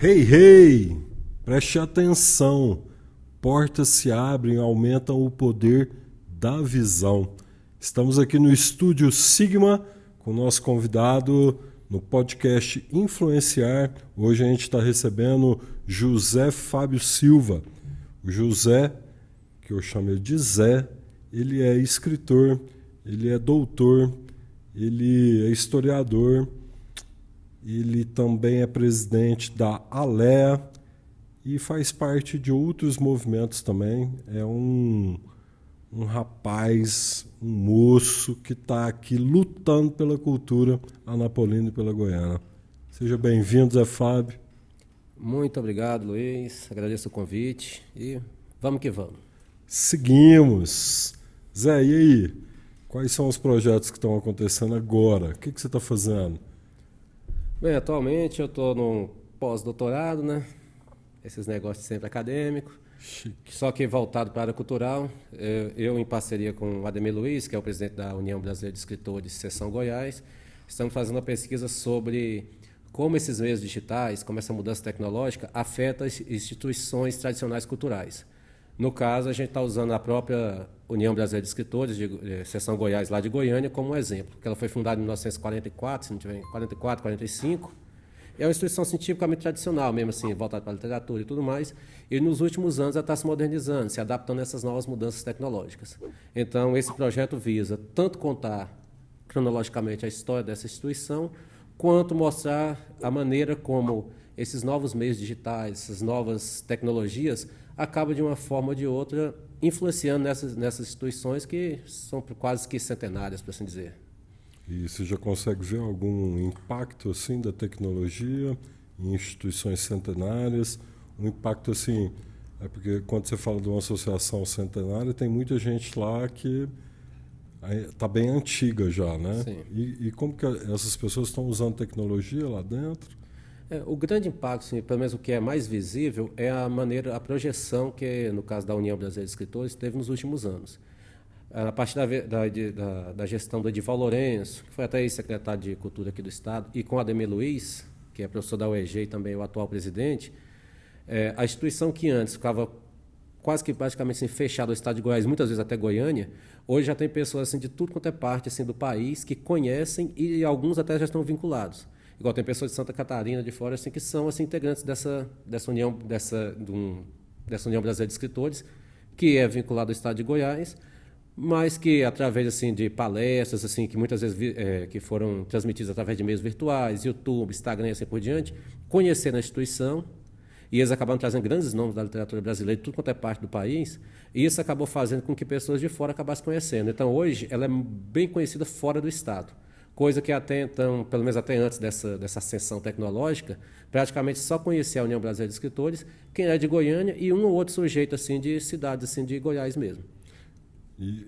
Hey, hey! Preste atenção. Portas se abrem, aumentam o poder da visão. Estamos aqui no Estúdio Sigma com o nosso convidado no podcast Influenciar. Hoje a gente está recebendo José Fábio Silva. O José, que eu chamo ele de Zé, ele é escritor, ele é doutor, ele é historiador, ele também é presidente da ALEA e faz parte de outros movimentos também. É um rapaz, um moço que está aqui lutando pela cultura anapolina e pela goiana. Seja bem-vindo, Zé Fábio. Muito obrigado, Luiz. Agradeço o convite e vamos que vamos. Seguimos. Zé, e aí? Quais são os projetos que estão acontecendo agora? O que você está fazendo? Bem, atualmente eu estou num pós-doutorado, né? Esses negócios sempre acadêmicos, Chique. só que voltado para a área cultural. Eu, em parceria com o Ademir Luiz, que é o presidente da União Brasileira de Escritores, Seção Goiás, estamos fazendo uma pesquisa sobre como esses meios digitais, como essa mudança tecnológica afeta as instituições tradicionais culturais. No caso, a gente está usando a própria União Brasileira de Escritores, Seção Goiás, lá de Goiânia, como um exemplo, porque ela foi fundada em 1944, se não tiver 44, 45. É uma instituição cientificamente tradicional, mesmo assim, voltada para a literatura e tudo mais, e nos últimos anos ela está se modernizando, se adaptando a essas novas mudanças tecnológicas. Então, esse projeto visa tanto contar cronologicamente a história dessa instituição, quanto mostrar a maneira como esses novos meios digitais, essas novas tecnologias, acabam, de uma forma ou de outra, influenciando nessas instituições que são quase que centenárias, por assim dizer. E você já consegue ver algum impacto assim da tecnologia em instituições centenárias? Um impacto assim, porque quando você fala de uma associação centenária, tem muita gente lá que está bem antiga já, né? Sim. E como que essas pessoas estão usando tecnologia lá dentro? O grande impacto, sim, pelo menos o que é mais visível, é a maneira, a projeção que, no caso da União Brasileira de Escritores, teve nos últimos anos. A partir da gestão do Edival Lourenço, que foi até ex-secretário de Cultura aqui do Estado, e com Ademir Luiz, que é professor da UEG e também o atual presidente, a instituição que antes ficava quase que praticamente assim, fechada ao Estado de Goiás, muitas vezes até Goiânia, hoje já tem pessoas assim, de tudo quanto é parte assim, do país que conhecem e alguns até já estão vinculados. Igual tem pessoas de Santa Catarina, de fora, assim, que são assim, integrantes dessa União Brasileira de Escritores, que é vinculada ao Estado de Goiás, mas que através assim, de palestras assim, que muitas vezes que foram transmitidas através de meios virtuais, YouTube, Instagram e assim por diante, conheceram a instituição, e eles acabaram trazendo grandes nomes da literatura brasileira de tudo quanto é parte do país, e isso acabou fazendo com que pessoas de fora acabassem conhecendo. Então, hoje, ela é bem conhecida fora do Estado, coisa que até então, pelo menos até antes dessa ascensão tecnológica, praticamente só conhecia a União Brasileira de Escritores quem era de Goiânia e um ou outro sujeito assim, de cidades assim, de Goiás mesmo. E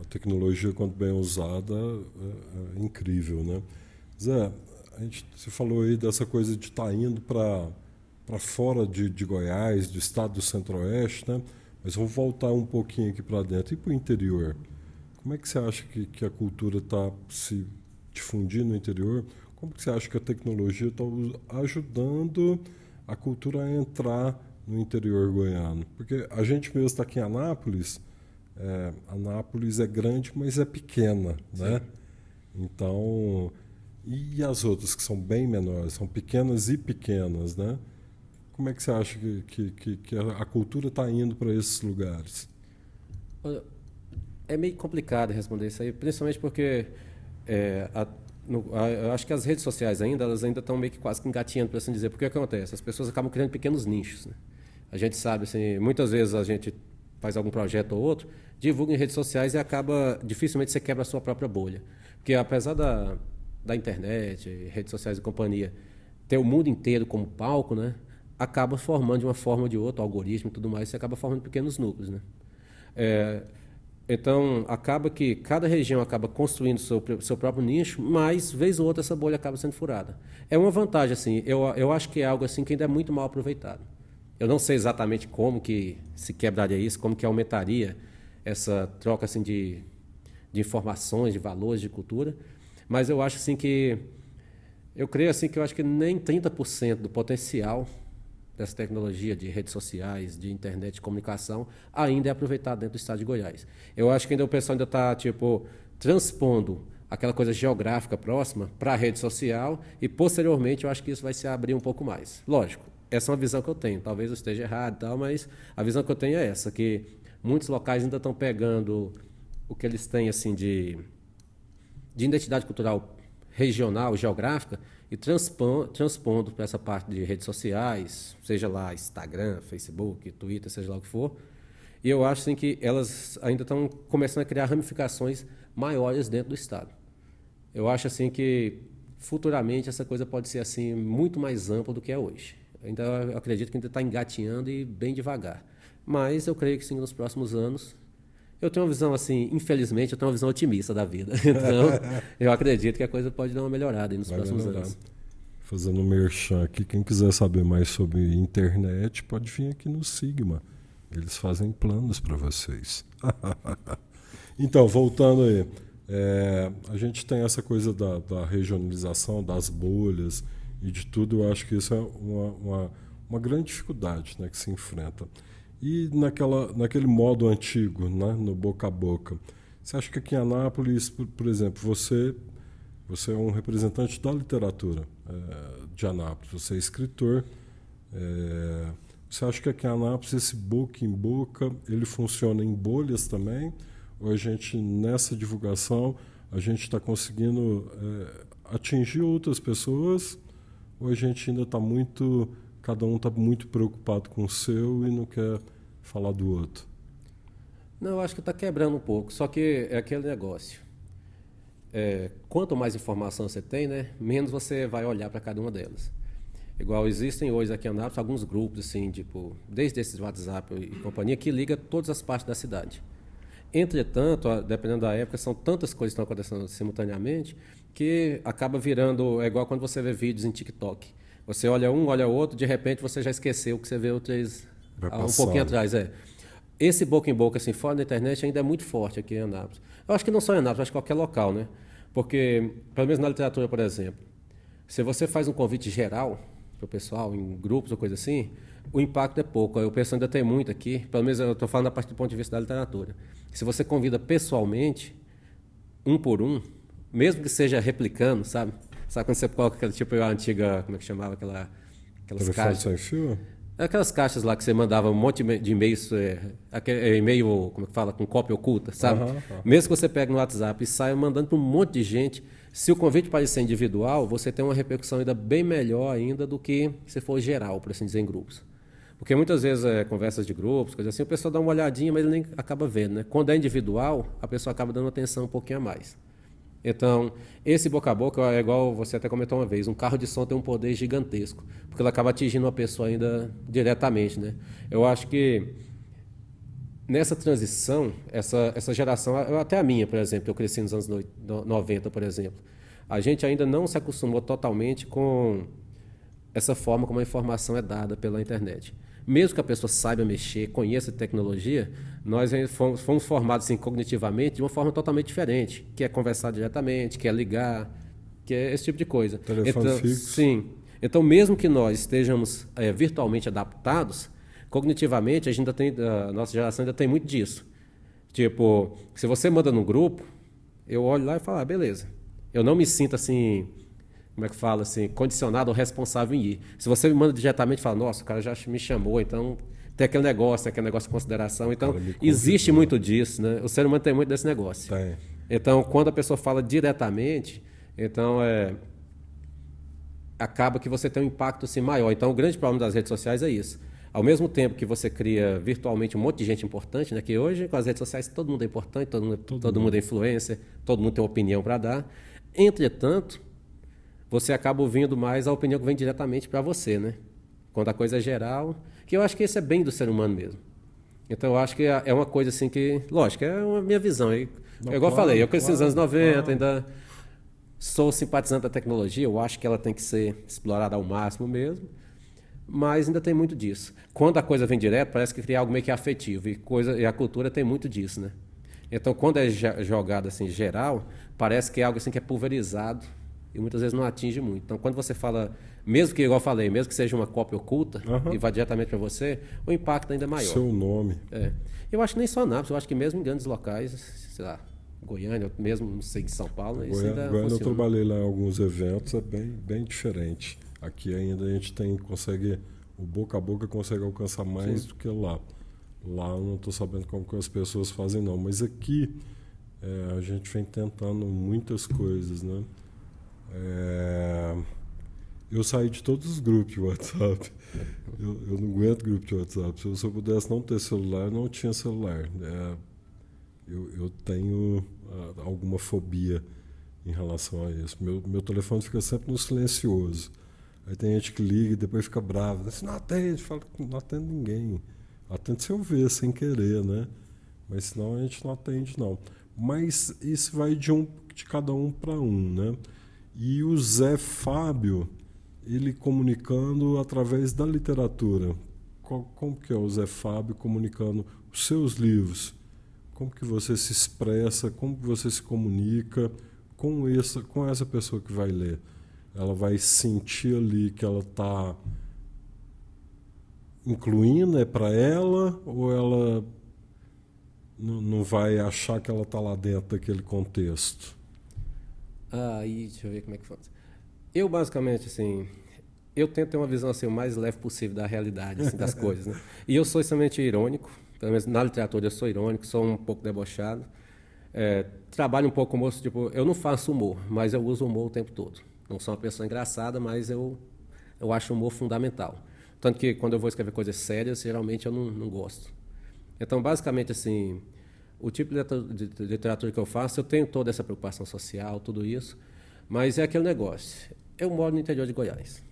a tecnologia, quando bem usada, é incrível, né? Zé, você falou aí dessa coisa de estar indo para fora de Goiás, do estado do Centro-Oeste, né? Mas vamos voltar um pouquinho aqui para dentro e para o interior. Como é que você acha que a cultura está se difundindo no interior? Como que você acha que a tecnologia está ajudando a cultura a entrar no interior goiano? Porque a gente mesmo está aqui em Anápolis. Anápolis é grande, mas é pequena, né? Então, e as outras que são bem menores, são pequenas e pequenas, né? Como é que você acha que a cultura está indo para esses lugares? É meio complicado responder isso aí, principalmente porque eu acho que as redes sociais elas ainda estão meio que quase que engatinhando, por assim dizer. Porque o que acontece? As pessoas acabam criando pequenos nichos, né? A gente sabe, assim, muitas vezes a gente faz algum projeto ou outro, divulga em redes sociais e acaba, dificilmente você quebra a sua própria bolha. Porque apesar da internet, redes sociais e companhia, ter o mundo inteiro como palco, né? Acaba formando de uma forma ou de outra, o algoritmo e tudo mais, você acaba formando pequenos núcleos, né? Então, acaba que cada região acaba construindo seu próprio nicho, mas, vez ou outra, essa bolha acaba sendo furada. É uma vantagem, assim, eu acho que é algo assim que ainda é muito mal aproveitado. Eu não sei exatamente como que se quebraria isso, como que aumentaria essa troca assim, de informações, de valores, de cultura, mas eu acho assim que Eu creio assim que eu acho que nem 30% do potencial dessa tecnologia de redes sociais, de internet, de comunicação, ainda é aproveitado dentro do estado de Goiás. Eu acho que ainda o pessoal ainda está, tipo, transpondo aquela coisa geográfica próxima para a rede social e, posteriormente, eu acho que isso vai se abrir um pouco mais. Lógico, essa é uma visão que eu tenho. Talvez eu esteja errado e tal, mas a visão que eu tenho é essa, que muitos locais ainda estão pegando o que eles têm, assim, de identidade cultural regional, geográfica, e transpondo para essa parte de redes sociais, seja lá Instagram, Facebook, Twitter, seja lá o que for. E eu acho assim, que elas ainda estão começando a criar ramificações maiores dentro do Estado. Eu acho assim que futuramente essa coisa pode ser assim muito mais ampla do que é hoje. Ainda eu acredito que ainda está engatinhando e bem devagar. Mas eu creio que sim, nos próximos anos. Eu tenho uma visão assim, infelizmente, eu tenho uma visão otimista da vida. Então, eu acredito que a coisa pode dar uma melhorada aí nos próximos anos. Fazendo um merchan aqui, quem quiser saber mais sobre internet, pode vir aqui no Sigma. Eles fazem planos para vocês. Então, voltando aí, a gente tem essa coisa da regionalização, das bolhas e de tudo. Eu acho que isso é uma grande dificuldade, né, que se enfrenta. E naquele modo antigo, né, no boca a boca, você acha que aqui em Anápolis, por exemplo, você é um representante da literatura de Anápolis, você é escritor, você acha que aqui em Anápolis esse boca em boca ele funciona em bolhas também? Ou a gente, nessa divulgação, a gente está conseguindo atingir outras pessoas? Ou a gente ainda está muito... Cada um está muito preocupado com o seu e não quer falar do outro? Não, eu acho que está quebrando um pouco. Só que é aquele negócio. Quanto mais informação você tem, né, menos você vai olhar para cada uma delas. Igual existem hoje aqui em Anápolis alguns grupos, assim, tipo, desde esses WhatsApp e companhia, que liga todas as partes da cidade. Entretanto, dependendo da época, são tantas coisas que estão acontecendo simultaneamente que acaba virando... É igual quando você vê vídeos em TikTok. Você olha um, olha outro, de repente você já esqueceu o que você viu um pouquinho atrás. Esse boca em boca, assim, fora da internet, ainda é muito forte aqui em Anápolis. Eu acho que não só em Anápolis, acho que qualquer local, né? Porque, pelo menos na literatura, por exemplo, se você faz um convite geral para o pessoal, em grupos ou coisa assim, o impacto é pouco. O pessoal ainda tem muito aqui, pelo menos eu estou falando a partir do ponto de vista da literatura. Se você convida pessoalmente, um por um, mesmo que seja replicando, sabe? Sabe quando você coloca aquela, tipo, a antiga, como é que chamava aquelas caixas? Sem fio? Aquelas caixas lá que você mandava um monte de e-mails, e-mail, como é que fala, com cópia oculta, sabe? Mesmo que você pegue no WhatsApp e saia mandando para um monte de gente, se o convite parecer individual, você tem uma repercussão ainda bem melhor ainda do que se for geral, por assim dizer, em grupos. Porque muitas vezes conversas de grupos, coisas assim, o pessoal dá uma olhadinha, mas ele nem acaba vendo, né? Quando é individual, a pessoa acaba dando atenção um pouquinho a mais. Então, esse boca a boca é igual você até comentou uma vez, um carro de som tem um poder gigantesco, porque ele acaba atingindo uma pessoa ainda diretamente, né? Eu acho que nessa transição, essa geração, até a minha, por exemplo, eu cresci nos anos 90, por exemplo, a gente ainda não se acostumou totalmente com essa forma como a informação é dada pela internet. Mesmo que a pessoa saiba mexer, conheça tecnologia, nós fomos formados assim, cognitivamente de uma forma totalmente diferente, que é conversar diretamente, que é ligar, que é esse tipo de coisa. Telefone fixo. Sim. Então, mesmo que nós estejamos virtualmente adaptados, cognitivamente, a nossa geração ainda tem muito disso. Tipo, se você manda num grupo, eu olho lá e falo, beleza. Eu não me sinto assim... como é que fala, assim, condicionado ou responsável em ir. Se você me manda diretamente, fala, nossa, o cara já me chamou, então tem aquele negócio de consideração. Então, existe muito disso, né? O ser humano tem muito desse negócio. Tem. Então, quando a pessoa fala diretamente, então acaba que você tem um impacto assim, maior. Então, o grande problema das redes sociais é isso. Ao mesmo tempo que você cria virtualmente um monte de gente importante, né? Que hoje, com as redes sociais, todo mundo é importante, todo mundo é influencer, todo mundo tem uma opinião para dar. Entretanto, você acaba ouvindo mais a opinião que vem diretamente para você, né? Quando a coisa é geral, que eu acho que isso é bem do ser humano mesmo. Então, eu acho que é uma coisa assim que... Lógico, é a minha visão. Igual eu falei, eu cresci nos anos 90, ainda sou simpatizante da tecnologia, eu acho que ela tem que ser explorada ao máximo mesmo, mas ainda tem muito disso. Quando a coisa vem direto, parece que cria algo meio que afetivo, e a cultura tem muito disso, né? Então, quando é jogado assim, geral, parece que é algo assim que é pulverizado, e muitas vezes não atinge muito. Então, quando você fala, mesmo que, igual eu falei, mesmo que seja uma cópia oculta e vá diretamente para você, o impacto ainda é maior. Seu nome. Eu acho que nem só Anápolis, eu acho que mesmo em grandes locais, sei lá, Goiânia, mesmo, não sei, em São Paulo, isso ainda Goiânia eu funciona. trabalhei lá em alguns eventos, é bem diferente. Aqui ainda a gente consegue, o boca a boca consegue alcançar mais do que lá. Lá eu não estou sabendo como que as pessoas fazem não, mas aqui a gente vem tentando muitas coisas, né? Eu saí de todos os grupos de WhatsApp. Eu não aguento grupo de WhatsApp. Se eu pudesse não ter celular, eu não tinha celular. Eu tenho alguma fobia em relação a isso. Meu telefone fica sempre no silencioso. Aí tem gente que liga e depois fica bravo. Assim, não atende, fala que não atende ninguém. Atende se eu ver, sem querer, né? Mas senão a gente não atende, não. Mas isso vai de cada um para um, né? E o Zé Fábio, ele comunicando através da literatura. Como que é o Zé Fábio comunicando os seus livros? Como que você se expressa, como que você se comunica com essa pessoa que vai ler? Ela vai sentir ali que ela está incluindo, é para ela, ou ela não vai achar que ela está lá dentro daquele contexto? Deixa eu ver como é que faz. Eu, basicamente, assim, eu tento ter uma visão assim, o mais leve possível da realidade, assim, das coisas, né? E eu sou extremamente irônico, pelo menos na literatura eu sou irônico, sou um pouco debochado. Trabalho um pouco com humor, tipo, eu não faço humor, mas eu uso humor o tempo todo. Não sou uma pessoa engraçada, mas eu acho o humor fundamental. Tanto que quando eu vou escrever coisas sérias, geralmente eu não gosto. Então, basicamente, assim, o tipo de literatura que eu faço, eu tenho toda essa preocupação social, tudo isso, mas é aquele negócio. Eu moro no interior de Goiás.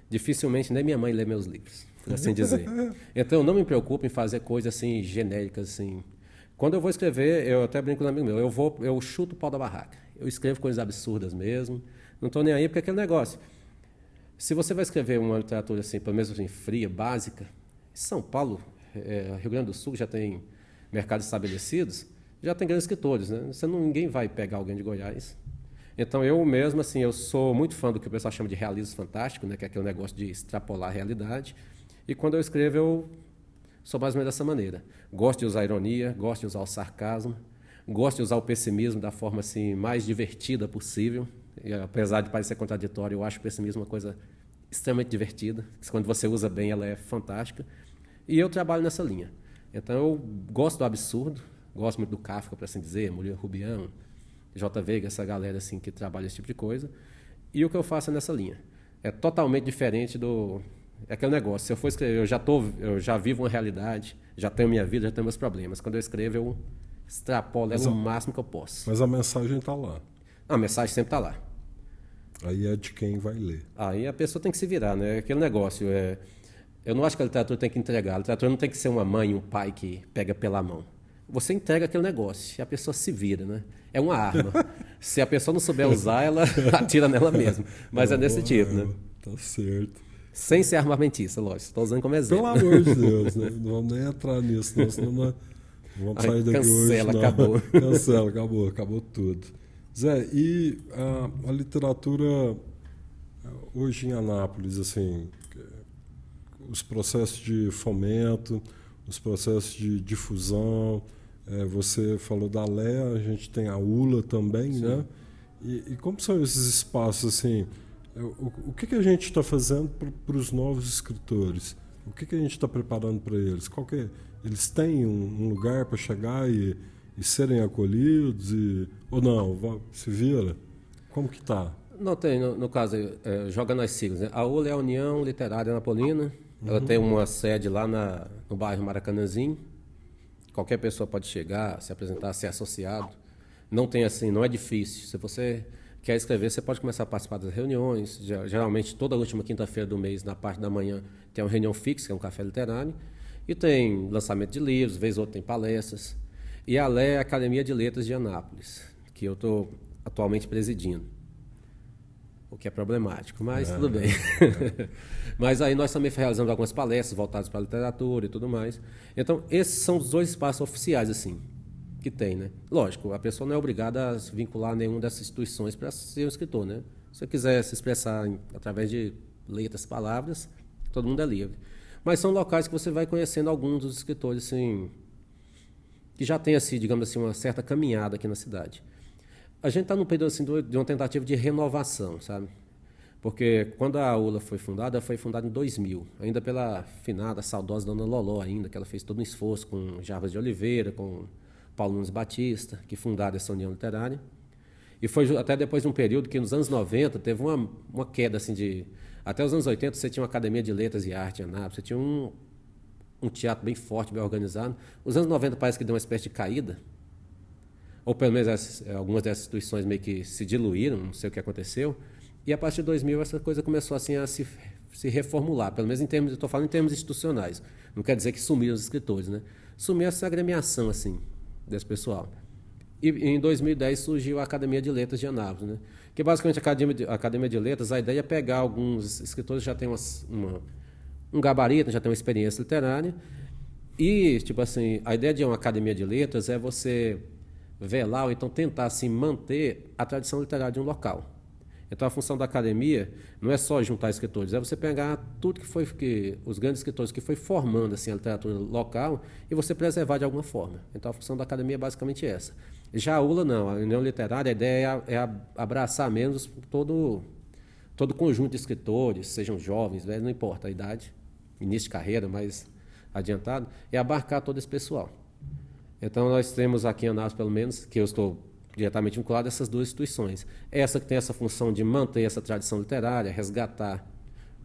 Dificilmente nem minha mãe lê meus livros, por assim dizer. Então, eu não me preocupo em fazer coisas assim, genéricas, assim. Quando eu vou escrever, eu até brinco com um amigo meu, eu chuto o pau da barraca. Eu escrevo coisas absurdas mesmo, não estou nem aí, porque é aquele negócio. Se você vai escrever uma literatura assim, pelo menos assim, fria, básica, São Paulo, Rio Grande do Sul já tem mercados estabelecidos, já tem grandes escritores, né? Ninguém vai pegar alguém de Goiás. Então, eu mesmo, assim, eu sou muito fã do que o pessoal chama de realismo fantástico, né? Que é aquele negócio de extrapolar a realidade. E quando eu escrevo, eu sou mais ou menos dessa maneira. Gosto de usar a ironia, gosto de usar o sarcasmo, gosto de usar o pessimismo da forma assim, mais divertida possível. E, apesar de parecer contraditório, eu acho o pessimismo uma coisa extremamente divertida. Quando você usa bem, ela é fantástica. E eu trabalho nessa linha. Então, eu gosto do absurdo, gosto muito do Kafka, para assim dizer, Murilo Rubião, J. Veiga, essa galera assim, que trabalha esse tipo de coisa. E o que eu faço é nessa linha. É totalmente diferente do... É aquele negócio, se eu for escrever, eu já vivo uma realidade, já tenho minha vida, já tenho meus problemas. Quando eu escrevo, eu extrapolo ela o máximo que eu posso. Mas a mensagem está lá. A mensagem sempre está lá. Aí é de quem vai ler. Aí a pessoa tem que se virar, né? Aquele negócio, eu não acho que a literatura tem que entregar. A literatura não tem que ser uma mãe, um pai que pega pela mão. Você entrega aquele negócio e a pessoa se vira, né? É uma arma. Se a pessoa não souber usar, ela atira nela mesma. Mas é desse tipo, né? Tá certo. Sem ser armamentista, lógico. Estou usando como exemplo. Pelo amor de Deus, né? Não vamos nem entrar nisso, não, senão não vamos sair daqui hoje. Cancela, acabou. Cancela, acabou tudo. Zé, e a literatura hoje em Anápolis, assim, os processos de fomento, os processos de difusão, você falou da Lé, a gente tem a ULA também, sim, né? E como são esses espaços, assim, o que a gente está fazendo para os novos escritores? O que a gente está preparando para eles? Eles têm um lugar para chegar e serem acolhidos? Ou não? Se vira? Como que está? Não tem, no caso, joga nas siglas, né? A ULA é a União Literária Anapolina. Ela tem uma sede lá no bairro Maracanãzinho. Qualquer pessoa pode chegar, se apresentar, ser associado. Não tem assim, não é difícil. Se você quer escrever, você pode começar a participar das reuniões. Geralmente, toda última quinta-feira do mês, na parte da manhã, tem uma reunião fixa, que é um café literário. E tem lançamento de livros, vez ou outra tem palestras. E a LE é a Academia de Letras de Anápolis, que eu estou atualmente presidindo. O que é problemático, mas tudo bem. Mas aí nós também realizamos algumas palestras voltadas para a literatura e tudo mais. Então, esses são os dois espaços oficiais, assim, que tem, né? Lógico, a pessoa não é obrigada a se vincular a nenhuma dessas instituições para ser um escritor, né? Se você quiser se expressar através de letras, palavras, todo mundo é livre. Mas são locais que você vai conhecendo alguns dos escritores assim, que já tem, assim, digamos assim, uma certa caminhada aqui na cidade. A gente está num período assim, de uma tentativa de renovação, sabe? Porque quando a ULA foi fundada, ela foi fundada em 2000, ainda pela finada, saudosa Dona Loló ainda, que ela fez todo um esforço com Jarbas de Oliveira, com Paulo Nunes Batista, que fundaram essa União Literária. E foi até depois de um período que nos anos 90 teve uma queda assim de... Até os anos 80 você tinha uma academia de letras e arte em Anápolis, você tinha um teatro bem forte, bem organizado. Os anos 90 parece que deu uma espécie de caída, ou pelo menos algumas dessas instituições meio que se diluíram, não sei o que aconteceu. E a partir de 2000 essa coisa começou assim a se reformular, pelo menos em termos, eu estou falando em termos institucionais. Não quer dizer que sumiram os escritores, né? Sumiu essa agremiação assim desse pessoal. E em 2010 surgiu a Academia de Letras de Anápolis, né? Que basicamente a Academia de Letras, a ideia é pegar alguns escritores que já têm um gabarito, já têm uma experiência literária, e tipo assim, a ideia de uma Academia de Letras é você velar ou então tentar assim manter a tradição literária de um local. Então a função da academia não é só juntar escritores, é você pegar tudo os grandes escritores que foi formando assim a literatura local e você preservar de alguma forma. Então a função da academia é basicamente essa. Já a ULA não, a União Literária, a ideia é abraçar menos todo conjunto de escritores, sejam jovens, velhos, não importa a idade, início de carreira, mais adiantado, é abarcar todo esse pessoal. Então nós temos aqui em Anápolis, pelo menos, que eu estou diretamente vinculado a essas duas instituições. Essa que tem essa função de manter essa tradição literária, resgatar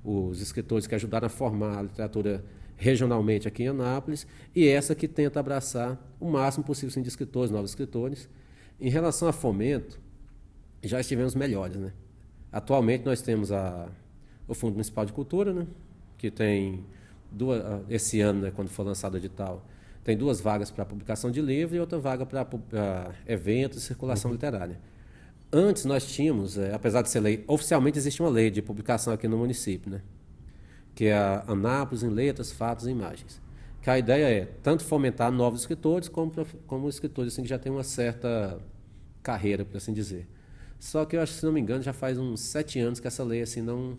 os escritores que ajudaram a formar a literatura regionalmente aqui em Anápolis, e essa que tenta abraçar o máximo possível assim, de escritores, novos escritores. Em relação a fomento, já estivemos melhores, né? Atualmente nós temos o Fundo Municipal de Cultura, né? Que tem esse ano, né, quando for lançado o edital, tem 2 vagas para publicação de livro e outra vaga para eventos e circulação literária. Antes nós tínhamos, apesar de ser lei, oficialmente existe uma lei de publicação aqui no município, né? Que é a Anápolis em Letras, Fatos e Imagens. Que a ideia é tanto fomentar novos escritores como escritores assim, que já têm uma certa carreira, por assim dizer. Só que eu acho que, se não me engano, já faz uns 7 anos que essa lei assim, não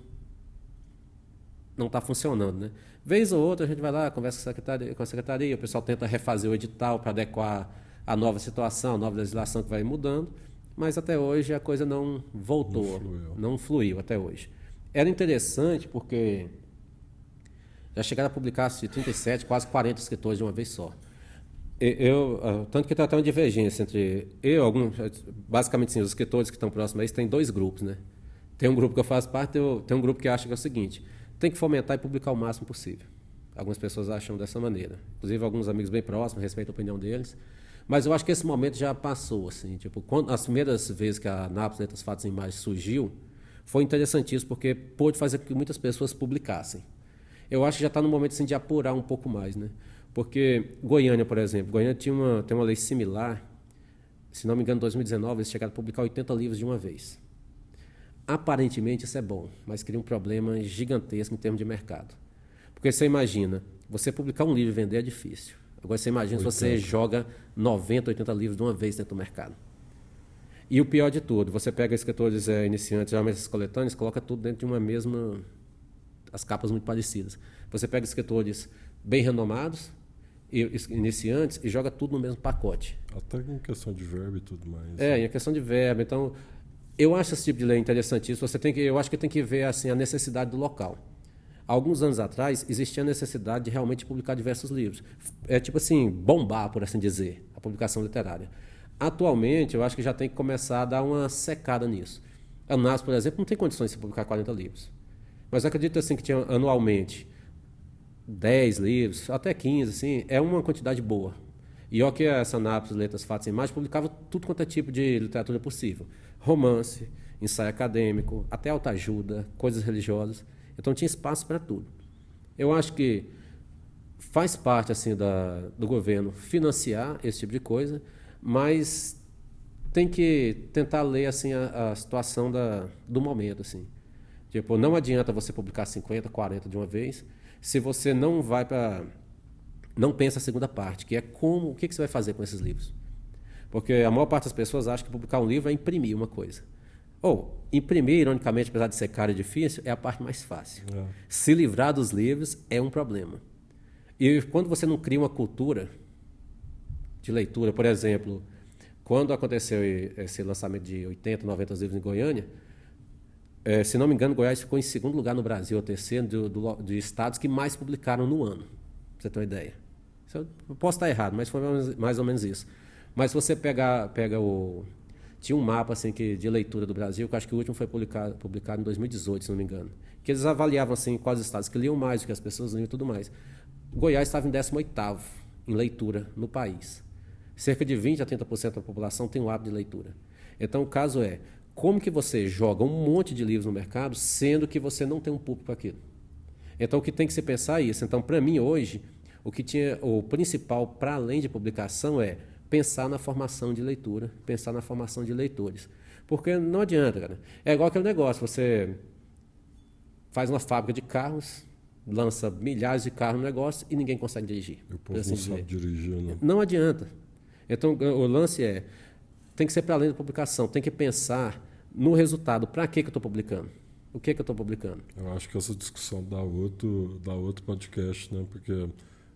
está funcionando, né? Vez ou outra a gente vai lá, conversa com a secretaria, o pessoal tenta refazer o edital para adequar a nova situação, a nova legislação que vai mudando, mas até hoje a coisa não voltou, não fluiu até hoje. Era interessante porque já chegaram a publicar 37, quase 40 escritores de uma vez só. Tanto que tem até uma divergência entre basicamente sim, os escritores que estão próximos a isso, tem 2 grupos, né? Tem um grupo que eu faço parte, tem um grupo que acha que é o seguinte: tem que fomentar e publicar o máximo possível. Algumas pessoas acham dessa maneira. Inclusive, alguns amigos bem próximos, respeito a opinião deles. Mas eu acho que esse momento já passou. Assim, tipo, as primeiras vezes que a Anápolis Letras, Fatos e Imagens surgiu, foi interessantíssimo porque pôde fazer com que muitas pessoas publicassem. Eu acho que já está no momento assim, de apurar um pouco mais, né? Porque Goiânia, por exemplo, Goiânia tem uma lei similar. Se não me engano, em 2019, eles chegaram a publicar 80 livros de uma vez. Aparentemente isso é bom, mas cria um problema gigantesco em termos de mercado. Porque você imagina, você publicar um livro e vender é difícil. Agora você imagina se você joga 90, 80 livros de uma vez dentro do mercado. E o pior de tudo, você pega escritores iniciantes, geralmente essas coletâneas, coloca tudo dentro de uma mesma... as capas muito parecidas. Você pega escritores bem renomados, iniciantes, e joga tudo no mesmo pacote. Até em questão de verbo e tudo mais. Em questão de verbo. Então, eu acho esse tipo de lei interessantíssimo. Eu acho que tem que ver assim, a necessidade do local. Há alguns anos atrás, existia a necessidade de realmente publicar diversos livros. É tipo assim, bombar, por assim dizer, a publicação literária. Atualmente, eu acho que já tem que começar a dar uma secada nisso. A Anápolis, por exemplo, não tem condições de publicar 40 livros. Mas eu acredito assim, que tinha anualmente 10 livros, até 15, assim, é uma quantidade boa. E olha que essa Anápolis, Letras, Fatos e Imagens, publicava tudo quanto é tipo de literatura possível. Romance, ensaio acadêmico, até autoajuda, coisas religiosas. Então tinha espaço para tudo. Eu acho que faz parte assim, do governo financiar esse tipo de coisa, mas tem que tentar ler assim, a situação do momento. Assim. Tipo, não adianta você publicar 50, 40 de uma vez, se você não pensa a segunda parte, que é o que você vai fazer com esses livros. Porque a maior parte das pessoas acha que publicar um livro é imprimir uma coisa. Ou, imprimir, ironicamente, apesar de ser caro e difícil, é a parte mais fácil. Se livrar dos livros é um problema. E quando você não cria uma cultura de leitura, por exemplo, quando aconteceu esse lançamento de 80, 90 livros em Goiânia, se não me engano, Goiás ficou em segundo lugar no Brasil, ou terceiro, de estados que mais publicaram no ano, pra você ter uma ideia. Eu posso estar errado, mas foi mais ou menos isso. Mas se você pega tinha um mapa assim, de leitura do Brasil, que eu acho que o último foi publicado em 2018, se não me engano, que eles avaliavam assim, quais estados que liam mais, o que as pessoas liam e tudo mais. Goiás estava em 18º em leitura no país. Cerca de 20% a 30% da população tem o hábito de leitura. Então, o caso é, como que você joga um monte de livros no mercado, sendo que você não tem um público para aquilo? Então, o que tem que se pensar é isso. Então, para mim, hoje, o principal, para além de publicação, é pensar na formação de leitura, pensar na formação de leitores. Porque não adianta, cara. É igual aquele negócio, você faz uma fábrica de carros, lança milhares de carros no negócio e ninguém consegue dirigir. O povo assim não sabe dirigir, né? Não adianta. Então, o lance tem que ser para além da publicação, tem que pensar no resultado. Para que eu estou publicando? O que eu estou publicando? Eu acho que essa discussão dá outro podcast, né? Porque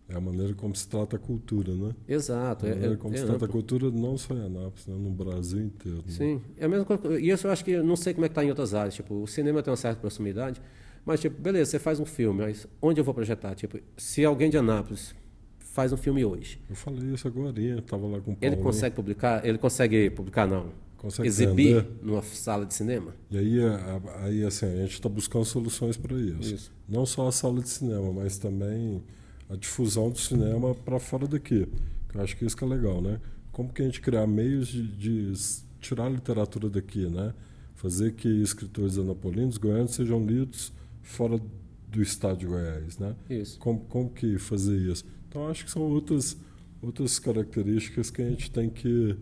é a maneira como se trata a cultura, né? Exato. A maneira como se trata a cultura não só em Anápolis, né? No Brasil inteiro. Né? Sim, é a mesma coisa. E isso eu acho que não sei como é que está em outras áreas. Tipo, o cinema tem uma certa proximidade, mas, tipo, beleza, você faz um filme, mas onde eu vou projetar? Tipo, se alguém de Anápolis faz um filme hoje. Eu falei isso agora, eu estava lá com o Paulo. Ele consegue publicar? Ele consegue publicar, não. Consegue exibir vender numa sala de cinema? E aí assim, a gente está buscando soluções para isso. Não só a sala de cinema, mas também a difusão do cinema para fora daqui. Eu acho que isso que é legal, né? Como que a gente criar meios de tirar a literatura daqui, né? Fazer que escritores anapolinos, goianos, sejam lidos fora do estado de Goiás, né? Isso. Como que fazer isso? Então, acho que são outras características que a gente tem que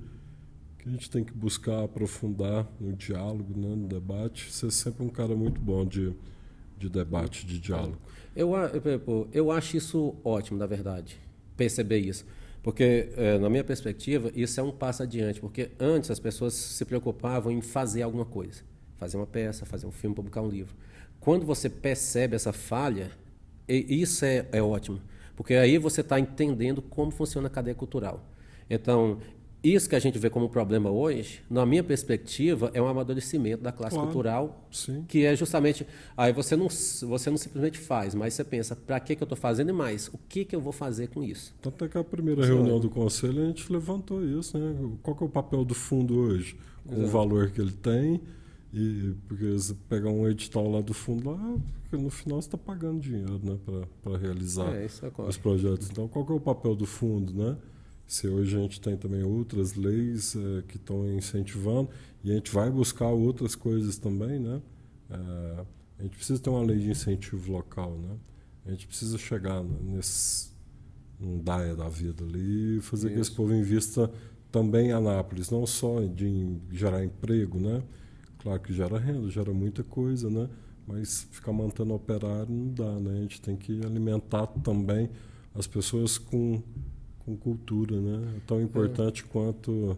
buscar aprofundar no diálogo, né, no debate. Você é sempre um cara muito bom de debate, de diálogo. Eu acho isso ótimo, na verdade, perceber isso. Porque, na minha perspectiva, isso é um passo adiante. Porque antes as pessoas se preocupavam em fazer alguma coisa. Fazer uma peça, fazer um filme, publicar um livro. Quando você percebe essa falha, isso é ótimo. Porque aí você está entendendo como funciona a cadeia cultural. Então, isso que a gente vê como problema hoje, na minha perspectiva, é um amadurecimento da classe cultural, sim. Que é justamente... Aí você não simplesmente faz, mas você pensa, para que eu estou fazendo e mais? O que eu vou fazer com isso? Tanto é que a primeira reunião do Conselho, a gente levantou isso, né? Qual que é o papel do fundo hoje? Com o valor que ele tem, porque você pega um edital lá do fundo, lá, porque no final você está pagando dinheiro, né? Para realizar os projetos. Então, qual que é o papel do fundo, né? Se hoje a gente tem também outras leis que estão incentivando, e a gente vai buscar outras coisas também, né? A gente precisa ter uma lei de incentivo local, né? A gente precisa chegar num DAIA da vida ali e fazer que esse povo invista também em Anápolis, não só de gerar emprego, né? Claro que gera renda, gera muita coisa, né? Mas ficar mantendo operário não dá, né? A gente tem que alimentar também as pessoas com cultura, né? É tão importante quanto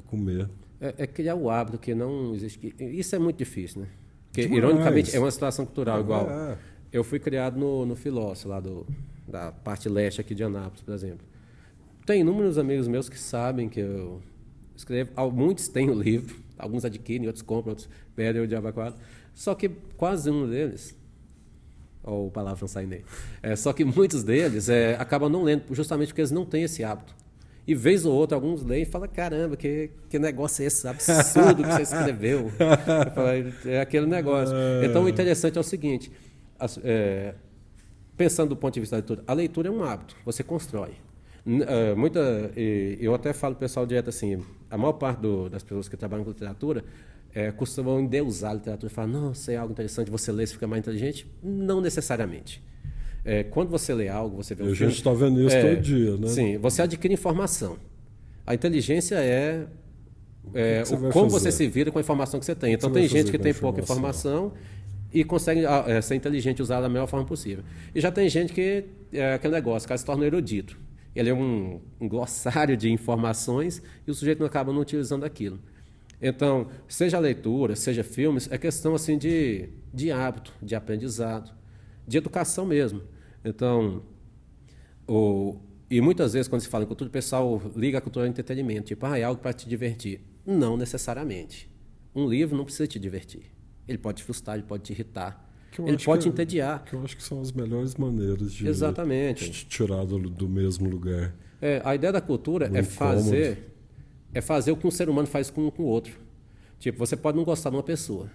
comer. É criar o hábito que não existe. Isso é muito difícil, né? Porque, ironicamente, é uma situação cultural igual. Eu fui criado no Filósofo, lá da parte leste aqui de Anápolis, por exemplo. Tem inúmeros amigos meus que sabem que eu escrevo. Muitos têm o livro, alguns adquirem, outros compram, outros pedem o diabo 4. Só que quase um deles... ou palavra não sai nem. Só que muitos deles acabam não lendo, justamente porque eles não têm esse hábito. E vez ou outra, alguns leem e falam, caramba, que negócio é esse absurdo que você escreveu? Eu falo, é aquele negócio. Então, o interessante é o seguinte, pensando do ponto de vista da leitura, a leitura é um hábito, você constrói. Eu até falo pro pessoal direto assim, a maior parte das pessoas que trabalham com literatura costumam endeusar a literatura e falar, não, isso é algo interessante, você lê, você fica mais inteligente. Não necessariamente. Quando você lê algo, você vê um filme... A gente está vendo isso todo dia, né? Sim, você adquire informação. A inteligência como você se vira com a informação que você tem. Então, tem gente que tem pouca informação e consegue ser inteligente e usar da melhor forma possível. E já tem gente que é aquele negócio, o cara se torna erudito. Ele é um glossário de informações e o sujeito não acaba não utilizando aquilo. Então, seja leitura, seja filmes, é questão assim de hábito, de aprendizado, de educação mesmo. Então, e muitas vezes quando se fala em cultura, o pessoal liga a cultura ao entretenimento, tipo, é algo para te divertir. Não necessariamente. Um livro não precisa te divertir. Ele pode te frustrar, ele pode te irritar, ele pode te entediar. Que eu acho que são as melhores maneiras de Exatamente. te tirar do mesmo lugar. A ideia da cultura é fazer o que um ser humano faz com o outro. Tipo, você pode não gostar de uma pessoa.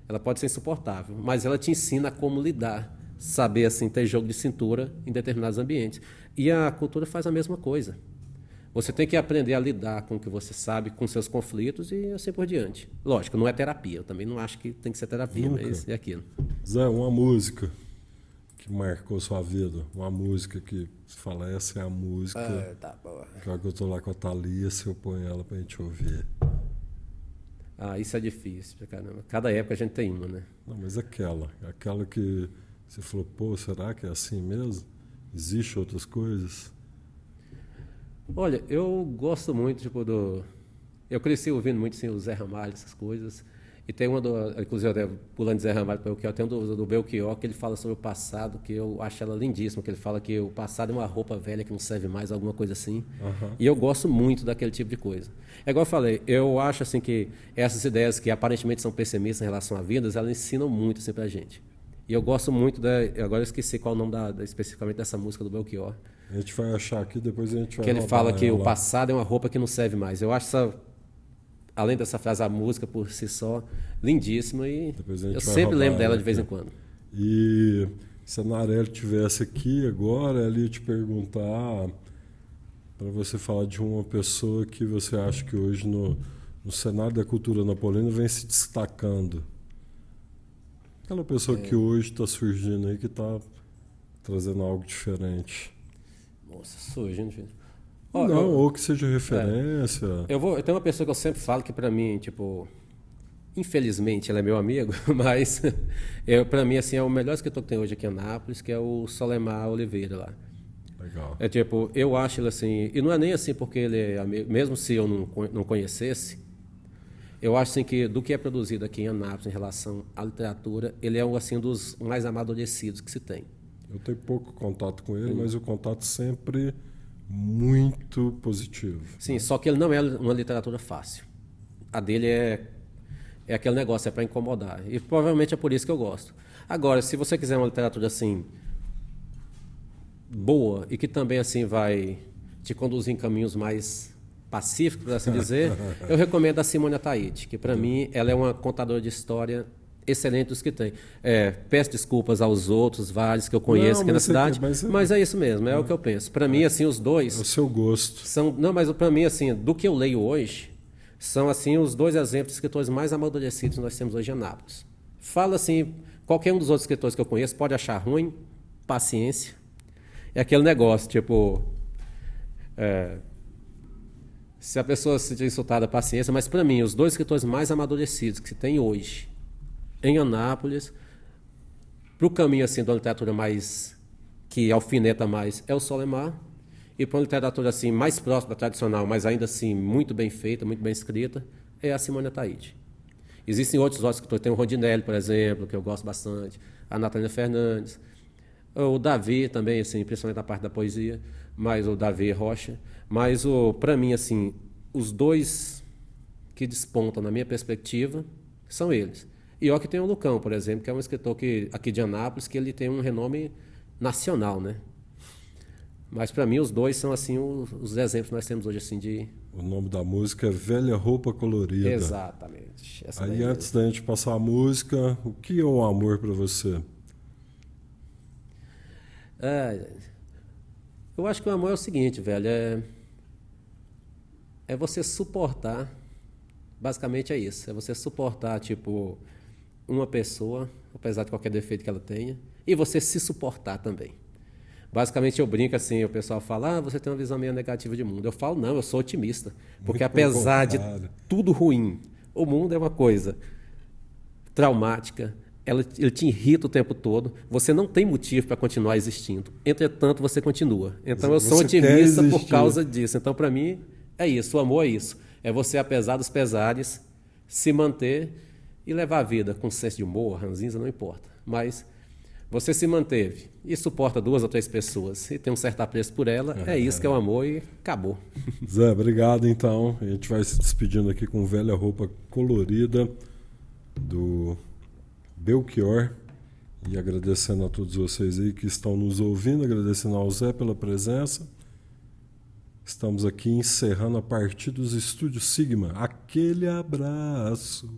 Ela pode ser insuportável, mas ela te ensina como lidar, saber assim ter jogo de cintura em determinados ambientes. E a cultura faz a mesma coisa. Você tem que aprender a lidar com o que você sabe, com seus conflitos e assim por diante. Lógico, não é terapia. Eu também não acho que tem que ser terapia, Nunca. mas é aquilo. Zé, uma música que marcou sua vida, uma música que você fala, essa é a música. Tá boa. Que hora que eu tô lá com a Thalia, se eu ponho ela pra gente ouvir. Isso é difícil pra caramba. Cada época a gente tem uma, né? Não, mas aquela que você falou, pô, será que é assim mesmo? Existem outras coisas? Olha, eu gosto muito, tipo, eu cresci ouvindo muito, assim, o Zé Ramalho, essas coisas. E tem uma, inclusive, até pulando de Zé Ramalho para o Belchior, tem um do Belchior, que ele fala sobre o passado, que eu acho ela lindíssima, que ele fala que o passado é uma roupa velha que não serve mais, alguma coisa assim. Uhum. E eu gosto muito daquele tipo de coisa. É igual eu falei, eu acho, assim, que essas ideias que aparentemente são pessimistas em relação à vida, elas ensinam muito, assim, pra gente. E eu gosto muito agora eu esqueci qual é o nome especificamente dessa música do Belchior. A gente vai achar aqui, depois a gente vai Que ele fala que ela. o passado é uma roupa que não serve mais. Eu acho além dessa frase, a música por si só, lindíssima e eu sempre lembro dela de vez em quando. E se a Narelli estivesse aqui agora, ela ia te perguntar para você falar de uma pessoa que você acha que hoje no cenário da cultura napolitana vem se destacando. Aquela pessoa que hoje está surgindo aí, que está trazendo algo diferente. Nossa, surgindo, filho. Ou que seja referência. Eu tenho uma pessoa que eu sempre falo que para mim, tipo, infelizmente ela é meu amigo, mas para mim assim é o melhor escritor que tem hoje aqui em Anápolis, que é o Solemar Oliveira lá. Legal. É tipo, eu acho ele assim, e não é nem assim porque ele é amigo, mesmo se eu não conhecesse, eu acho assim que do que é produzido aqui em Anápolis em relação à literatura, ele é assim dos mais amadurecidos que se tem. Eu tenho pouco contato com ele, mas o contato sempre muito positivo. Sim, só que ele não é uma literatura fácil. A dele é aquele negócio, é para incomodar. E provavelmente é por isso que eu gosto. Agora, se você quiser uma literatura assim boa e que também assim vai te conduzir em caminhos mais pacíficos, por assim dizer, eu recomendo a Simone Ataíde, que para mim ela é uma contadora de história excelente dos que tem. Peço desculpas aos outros vários que eu conheço aqui na cidade, mas é isso mesmo, é o que eu penso. Para mim, assim, os dois... É o seu gosto. Mas para mim, assim, do que eu leio hoje, são, assim, os dois exemplos de escritores mais amadurecidos que nós temos hoje em Anápolis. Fala, assim, qualquer um dos outros escritores que eu conheço pode achar ruim, paciência. É aquele negócio, tipo... se a pessoa se sentir insultada, paciência, mas para mim, os dois escritores mais amadurecidos que se tem hoje em Anápolis, para o caminho assim, de uma literatura mais que alfineta mais, é o Solemar, e para uma literatura assim, mais próxima da tradicional, mas ainda assim muito bem feita, muito bem escrita, é a Simone Ataíde. Existem outros escritores, tem o Rondinelli, por exemplo, que eu gosto bastante, a Natália Fernandes, o Davi também, assim, principalmente na parte da poesia, mas o Davi Rocha, mas para mim, assim, os dois que despontam na minha perspectiva são eles. E ó que tem o Lucão, por exemplo, que é um escritor aqui de Anápolis, que ele tem um renome nacional, né? Mas para mim os dois são assim os exemplos que nós temos hoje assim de... O nome da música é Velha Roupa Colorida. Exatamente. Aí antes da gente passar a música, o que é o amor para você? Eu acho que o amor é o seguinte, velho, é você suportar, basicamente é isso, é você suportar, tipo... uma pessoa, apesar de qualquer defeito que ela tenha, e você se suportar também. Basicamente eu brinco assim, o pessoal fala, você tem uma visão meio negativa de mundo. Eu falo, não, eu sou otimista. Porque apesar de tudo ruim, o mundo é uma coisa traumática, ele te irrita o tempo todo, você não tem motivo para continuar existindo. Entretanto, você continua. Então eu sou otimista por causa disso. Então para mim é isso, o amor é isso. É você, apesar dos pesares, se manter e levar a vida com senso de humor, ranzinza, não importa. Mas você se manteve e suporta 2 ou 3 pessoas e tem um certo apreço por ela, é isso que é o amor e acabou. Zé, obrigado então. A gente vai se despedindo aqui com velha roupa colorida do Belchior e agradecendo a todos vocês aí que estão nos ouvindo, agradecendo ao Zé pela presença. Estamos aqui encerrando a partir dos Estúdios Sigma. Aquele abraço.